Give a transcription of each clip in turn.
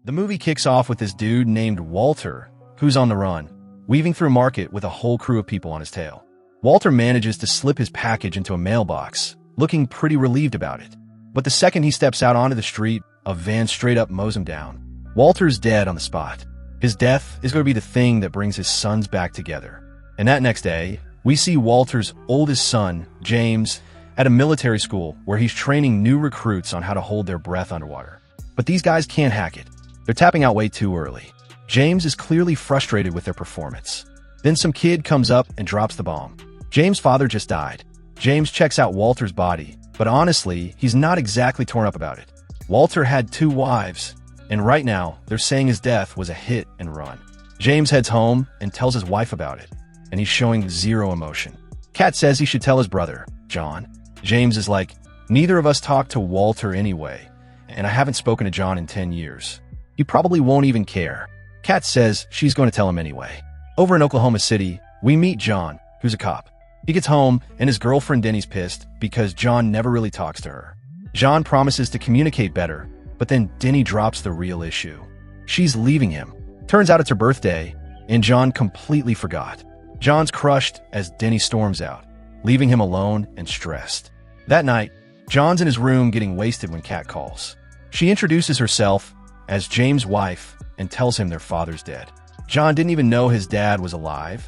The movie kicks off with this dude named Walter, who's on the run, weaving through market with a whole crew of people on his tail. Walter manages to slip his package into a mailbox, looking pretty relieved about it. But the second he steps out onto the street, a van straight up mows him down. Walter's dead on the spot. His death is going to be the thing that brings his sons back together. And that next day, we see Walter's oldest son, James, at a military school where he's training new recruits on how to hold their breath underwater. But these guys can't hack it. They're tapping out way too early. James is clearly frustrated with their performance. Then some kid comes up and drops the bomb. James' father just died. James checks out Walter's body, but honestly, he's not exactly torn up about it. Walter had 2 wives, and right now, they're saying his death was a hit and run. James heads home and tells his wife about it, and he's showing zero emotion. Kat says he should tell his brother, John. James is like, neither of us talked to Walter anyway, and I haven't spoken to John in 10 years. He probably won't even care. Kat says she's going to tell him anyway. Over in Oklahoma City, we meet John, who's a cop. He gets home, and his girlfriend Denny's pissed because John never really talks to her. John promises to communicate better, but then Denny drops the real issue. She's leaving him. Turns out it's her birthday, and John completely forgot. John's crushed as Denny storms out, leaving him alone and stressed. That night, John's in his room getting wasted when Kat calls. She introduces herself as James' wife and tells him their father's dead. John didn't even know his dad was alive.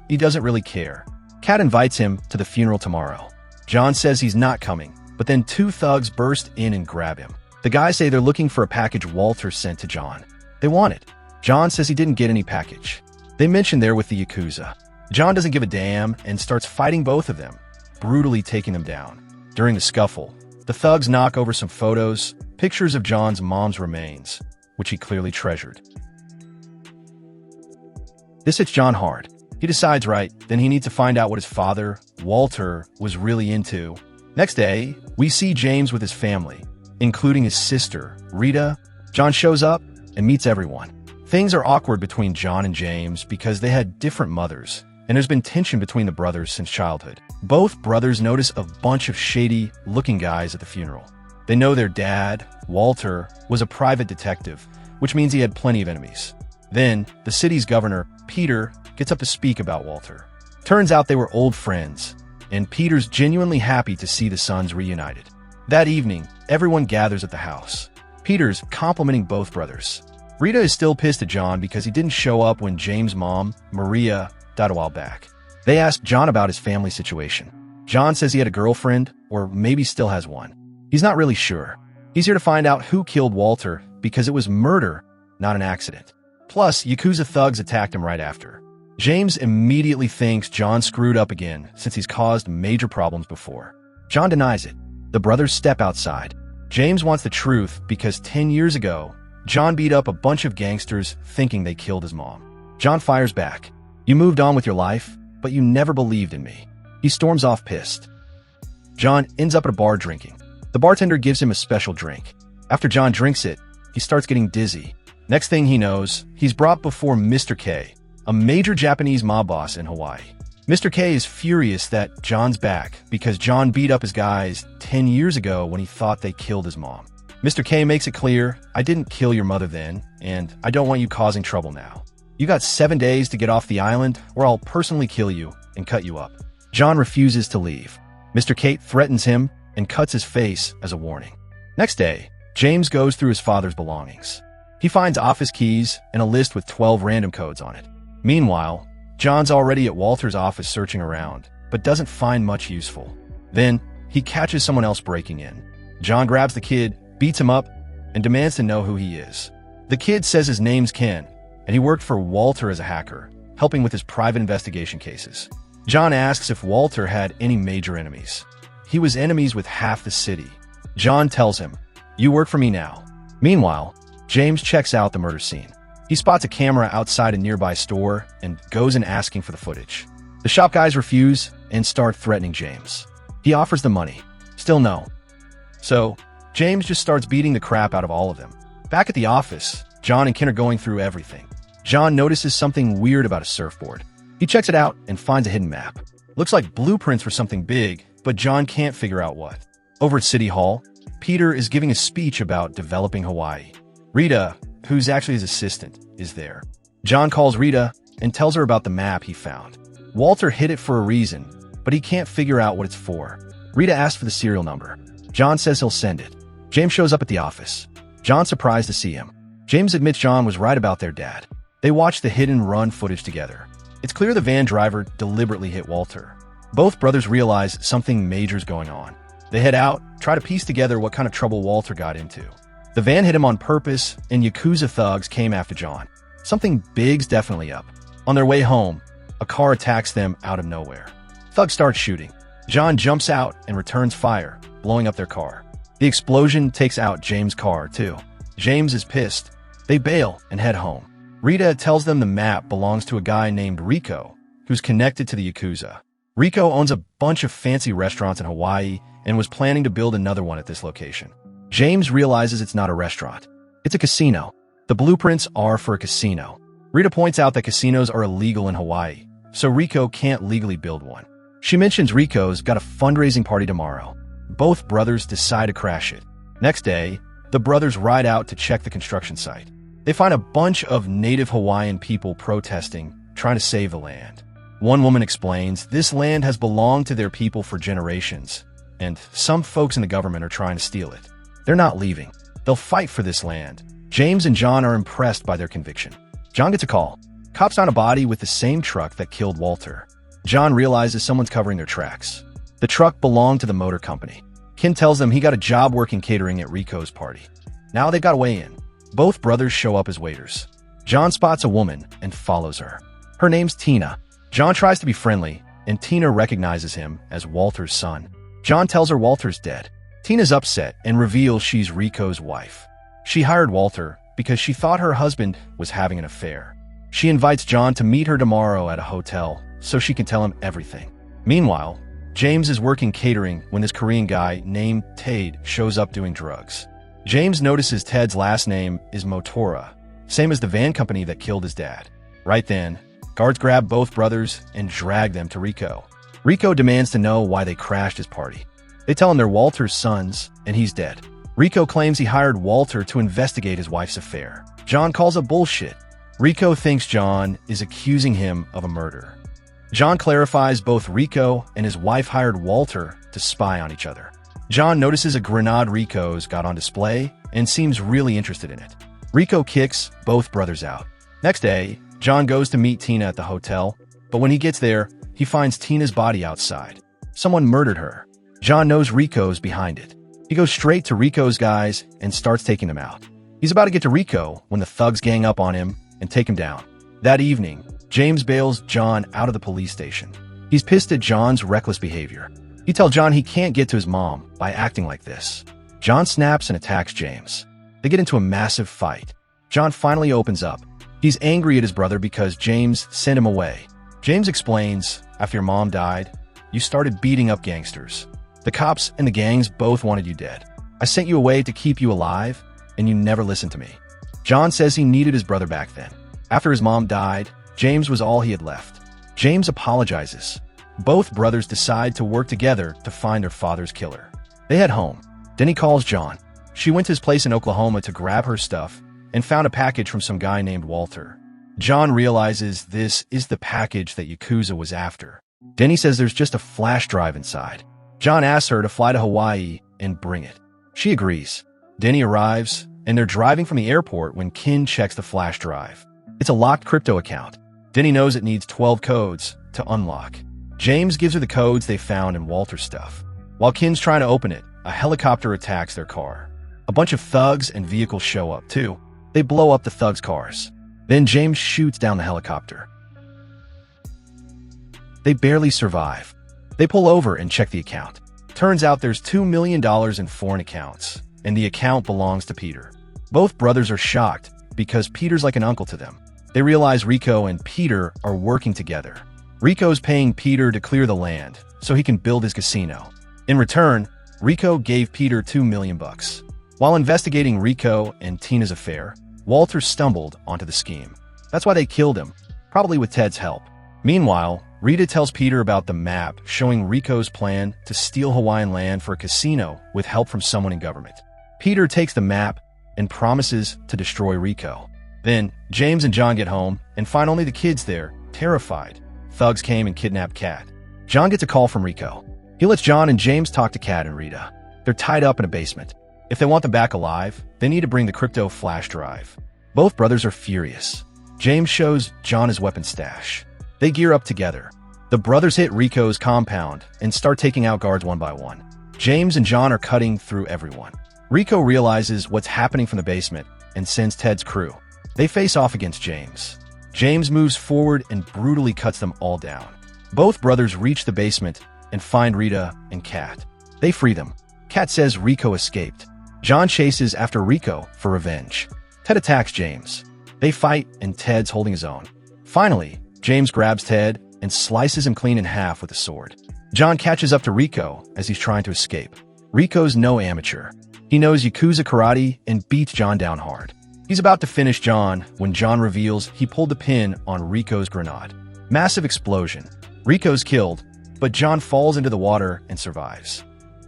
He doesn't really care. Kat invites him to the funeral tomorrow. John says he's not coming, but then 2 thugs burst in and grab him. The guys say they're looking for a package Walter sent to John. They want it. John says he didn't get any package. They mention they're with the Yakuza. John doesn't give a damn and starts fighting both of them, brutally taking them down. During the scuffle, the thugs knock over some photos, pictures of John's mom's remains, which he clearly treasured. This hits John hard. He decides then he needs to find out what his father, Walter, was really into. Next day, we see James with his family, including his sister, Rita. John shows up and meets everyone. Things are awkward between John and James because they had different mothers, and there's been tension between the brothers since childhood. Both brothers notice a bunch of shady-looking guys at the funeral. They know their dad, Walter, was a private detective, which means he had plenty of enemies. Then, the city's governor, Peter, gets up to speak about Walter. Turns out they were old friends, and Peter's genuinely happy to see the sons reunited. That evening, everyone gathers at the house. Peter's complimenting both brothers. Rita is still pissed at John because he didn't show up when James' mom, Maria, died a while back. They ask John about his family situation. John says he had a girlfriend, or maybe still has one. He's not really sure. He's here to find out who killed Walter because it was murder, not an accident. Plus, Yakuza thugs attacked him right after. James immediately thinks John screwed up again since he's caused major problems before. John denies it. The brothers step outside. James wants the truth because 10 years ago, John beat up a bunch of gangsters thinking they killed his mom. John fires back. You moved on with your life, but you never believed in me. He storms off pissed. John ends up at a bar drinking. The bartender gives him a special drink. After John drinks it, he starts getting dizzy. Next thing he knows, he's brought before Mr. K, a major Japanese mob boss in Hawaii. Mr. K is furious that John's back because John beat up his guys 10 years ago when he thought they killed his mom. Mr. K makes it clear, I didn't kill your mother then, and I don't want you causing trouble now. You got 7 days to get off the island, or I'll personally kill you and cut you up. John refuses to leave. Mr. K threatens him and cuts his face as a warning. Next day, James goes through his father's belongings. He finds office keys and a list with 12 random codes on it. Meanwhile, John's already at Walter's office searching around, but doesn't find much useful. Then, he catches someone else breaking in. John grabs the kid, beats him up, and demands to know who he is. The kid says his name's Ken, and he worked for Walter as a hacker, helping with his private investigation cases. John asks if Walter had any major enemies. He was enemies with half the city. John tells him, "You work for me now." Meanwhile, James checks out the murder scene. He spots a camera outside a nearby store and goes in asking for the footage. The shop guys refuse and start threatening James. He offers the money. Still no. So, James just starts beating the crap out of all of them. Back at the office, John and Ken are going through everything. John notices something weird about a surfboard. He checks it out and finds a hidden map. Looks like blueprints for something big, but John can't figure out what. Over at City Hall, Peter is giving a speech about developing Hawaii. Rita, who's actually his assistant, is there. John calls Rita and tells her about the map he found. Walter hid it for a reason, but he can't figure out what it's for. Rita asks for the serial number. John says he'll send it. James shows up at the office. John's surprised to see him. James admits John was right about their dad. They watch the hit-and-run footage together. It's clear the van driver deliberately hit Walter. Both brothers realize something major's going on. They head out, try to piece together what kind of trouble Walter got into. The van hit him on purpose, and Yakuza thugs came after John. Something big's definitely up. On their way home, a car attacks them out of nowhere. Thugs start shooting. John jumps out and returns fire, blowing up their car. The explosion takes out James' car, too. James is pissed. They bail and head home. Rita tells them the map belongs to a guy named Rico, who's connected to the Yakuza. Rico owns a bunch of fancy restaurants in Hawaii and was planning to build another one at this location. James realizes it's not a restaurant. It's a casino. The blueprints are for a casino. Rita points out that casinos are illegal in Hawaii, so Rico can't legally build one. She mentions Rico's got a fundraising party tomorrow. Both brothers decide to crash it. Next day, the brothers ride out to check the construction site. They find a bunch of native Hawaiian people protesting, trying to save the land. One woman explains this land has belonged to their people for generations, and some folks in the government are trying to steal it. They're not leaving. They'll fight for this land. James and John are impressed by their conviction. John gets a call. Cops found a body with the same truck that killed Walter. John realizes someone's covering their tracks. The truck belonged to the motor company. Ken tells them he got a job working catering at Rico's party. Now they've got a way in. Both brothers show up as waiters. John spots a woman and follows her. Her name's Tina. John tries to be friendly, and Tina recognizes him as Walter's son. John tells her Walter's dead. Tina's upset and reveals she's Rico's wife. She hired Walter because she thought her husband was having an affair. She invites John to meet her tomorrow at a hotel so she can tell him everything. Meanwhile, James is working catering when this Korean guy named Tade shows up doing drugs. James notices Ted's last name is Motora, same as the van company that killed his dad. Right then, guards grab both brothers and drag them to Rico. Rico demands to know why they crashed his party. They tell him they're Walter's sons, and he's dead. Rico claims he hired Walter to investigate his wife's affair. John calls it bullshit. Rico thinks John is accusing him of a murder. John clarifies both Rico and his wife hired Walter to spy on each other. John notices a grenade Rico's got on display and seems really interested in it. Rico kicks both brothers out. Next day, John goes to meet Tina at the hotel, but when he gets there, he finds Tina's body outside. Someone murdered her. John knows Rico's behind it. He goes straight to Rico's guys and starts taking them out. He's about to get to Rico when the thugs gang up on him and take him down. That evening, James bails John out of the police station. He's pissed at John's reckless behavior. He tells John he can't get to his mom by acting like this. John snaps and attacks James. They get into a massive fight. John finally opens up. He's angry at his brother because James sent him away. James explains, after your mom died, you started beating up gangsters. The cops and the gangs both wanted you dead. I sent you away to keep you alive, and you never listened to me. John says he needed his brother back then. After his mom died, James was all he had left. James apologizes. Both brothers decide to work together to find their father's killer. They head home. Denny calls John. She went to his place in Oklahoma to grab her stuff and found a package from some guy named Walter. John realizes this is the package that Yakuza was after. Denny says there's just a flash drive inside. John asks her to fly to Hawaii and bring it. She agrees. Denny arrives, and they're driving from the airport when Ken checks the flash drive. It's a locked crypto account. Denny knows it needs 12 codes to unlock. James gives her the codes they found in Walter's stuff. While Ken's trying to open it, a helicopter attacks their car. A bunch of thugs and vehicles show up, too. They blow up the thugs' cars. Then James shoots down the helicopter. They barely survive. They pull over and check the account. Turns out there's $2 million in foreign accounts, and the account belongs to Peter. Both brothers are shocked because Peter's like an uncle to them. They realize Rico and Peter are working together. Rico's paying Peter to clear the land so he can build his casino. In return, Rico gave Peter $2 million. While investigating Rico and Tina's affair, Walter stumbled onto the scheme. That's why they killed him, probably with Ted's help. Meanwhile, Rita tells Peter about the map showing Rico's plan to steal Hawaiian land for a casino with help from someone in government. Peter takes the map and promises to destroy Rico. Then, James and John get home and find only the kids there, terrified. Thugs came and kidnapped Kat. John gets a call from Rico. He lets John and James talk to Kat and Rita. They're tied up in a basement. If they want them back alive, they need to bring the crypto flash drive. Both brothers are furious. James shows John his weapon stash. They gear up together. The brothers hit Rico's compound and start taking out guards one by one. James and John are cutting through everyone. Rico realizes what's happening from the basement and sends Ted's crew. They face off against James. James moves forward and brutally cuts them all down. Both brothers reach the basement and find Rita and Kat. They free them. Kat says Rico escaped. John chases after Rico for revenge. Ted attacks James. They fight and Ted's holding his own. Finally, James grabs Ted and slices him clean in half with a sword. John catches up to Rico as he's trying to escape. Rico's no amateur. He knows Yakuza karate and beats John down hard. He's about to finish John when John reveals he pulled the pin on Rico's grenade. Massive explosion. Rico's killed, but John falls into the water and survives.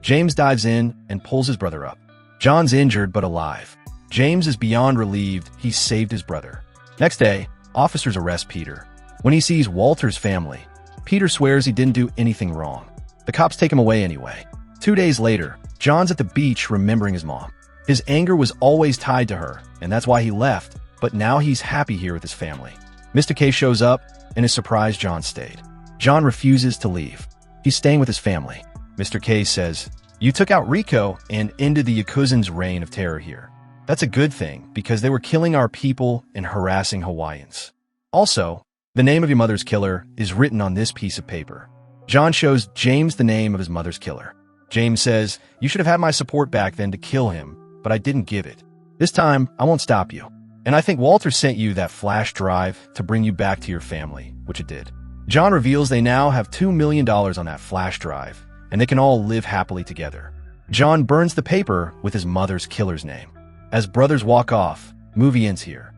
James dives in and pulls his brother up. John's injured but alive. James is beyond relieved he saved his brother. Next day, officers arrest Peter. When he sees Walter's family, Peter swears he didn't do anything wrong. The cops take him away anyway. 2 days later, John's at the beach remembering his mom. His anger was always tied to her, and that's why he left, but now he's happy here with his family. Mr. K shows up and is surprised John stayed. John refuses to leave. He's staying with his family. Mr. K says, "You took out Rico and ended the Yakuza's reign of terror here. That's a good thing, because they were killing our people and harassing Hawaiians. Also, the name of your mother's killer is written on this piece of paper." John shows James the name of his mother's killer. James says, "You should have had my support back then to kill him, but I didn't give it. This time, I won't stop you. And I think Walter sent you that flash drive to bring you back to your family," which it did. John reveals they now have $2 million on that flash drive, and they can all live happily together. John burns the paper with his mother's killer's name. As brothers walk off, movie ends here.